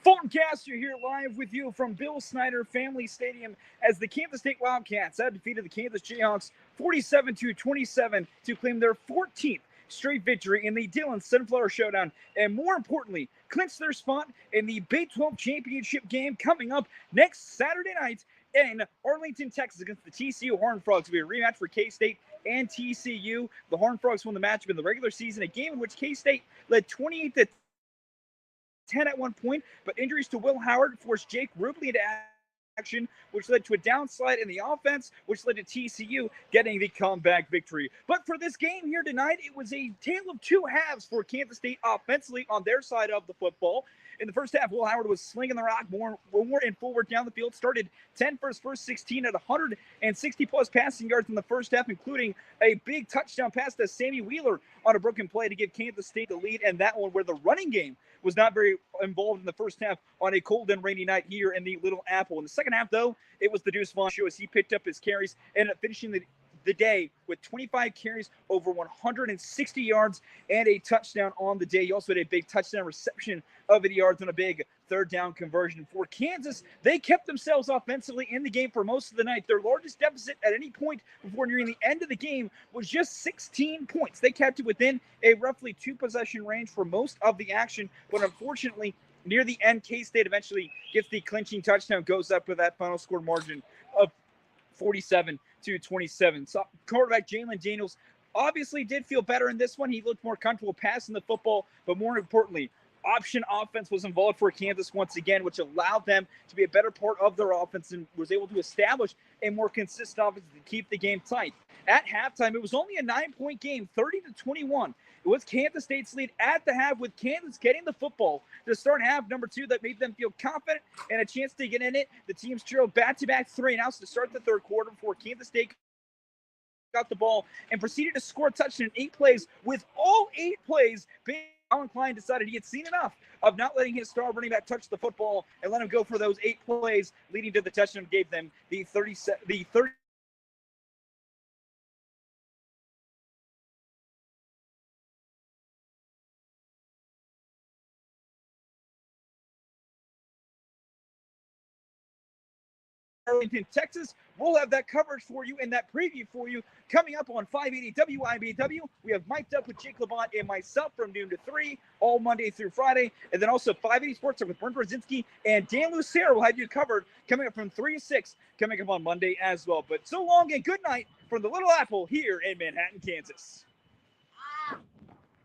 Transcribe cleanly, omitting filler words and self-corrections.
Fultoncast, you're here live with you from Bill Snyder Family Stadium as the Kansas State Wildcats have defeated the Kansas Jayhawks 47-27 to claim their 14th straight victory in the Dillon Sunflower Showdown, and more importantly, clinch their spot in the Big 12 championship game coming up next Saturday night in Arlington, Texas, against the TCU Horned Frogs. It'll be a rematch for K-State and TCU. The Horned Frogs won the matchup in the regular season, a game in which K-State led 28-10 at one point, but injuries to Will Howard forced Jake Rubley into action, which led to a downslide in the offense, which led to TCU getting the comeback victory. But for this game here tonight, it was a tale of two halves for Kansas State offensively on their side of the football. In the first half, Will Howard was slinging the rock more and forward down the field. Started 10 for his first 16 at 160-plus passing yards in the first half, including a big touchdown pass to Sammy Wheeler on a broken play to give Kansas State the lead, and that one where the running game was not very involved in the first half on a cold and rainy night here in the Little Apple. In the second half, though, it was the Deuce Vaughn show as he picked up his carries, ended up finishing the day with 25 carries, over 160 yards, and a touchdown on the day. He also had a big touchdown reception of 80 yards on a big third down conversion. For Kansas, they kept themselves offensively in the game for most of the night. Their largest deficit at any point before nearing the end of the game was just 16 points. They kept it within a roughly two-possession range for most of the action, but unfortunately, near the end, K-State eventually gets the clinching touchdown, goes up with that final score margin of 47-27. So quarterback Jalen Daniels obviously did feel better in this one. He looked more comfortable passing the football, but more importantly, option offense was involved for Kansas once again, which allowed them to be a better part of their offense and was able to establish a more consistent offense to keep the game tight. At halftime, it was only a 9-point game, 30-21. It was Kansas State's lead at the half, with Kansas getting the football to start half number two that made them feel confident and a chance to get in it. The teams trailed back-to-back 3-and-outs to start the third quarter before Kansas State got the ball and proceeded to score a touchdown in 8 plays, with all 8 plays being Alan Klein decided he had seen enough of not letting his star running back touch the football and let him go for those 8 plays, leading to the touchdown, gave them the 30 Arlington, Texas. We'll have that coverage for you and that preview for you coming up on 580 WIBW. We have mic'd up with Jake Levant and myself from noon to 3, all Monday through Friday. And then also 580 Sports Talk with Brent Brzezinski and Dan Lucero will have you covered coming up from 3 to 6, coming up on Monday as well. But so long and good night from the Little Apple here in Manhattan, Kansas.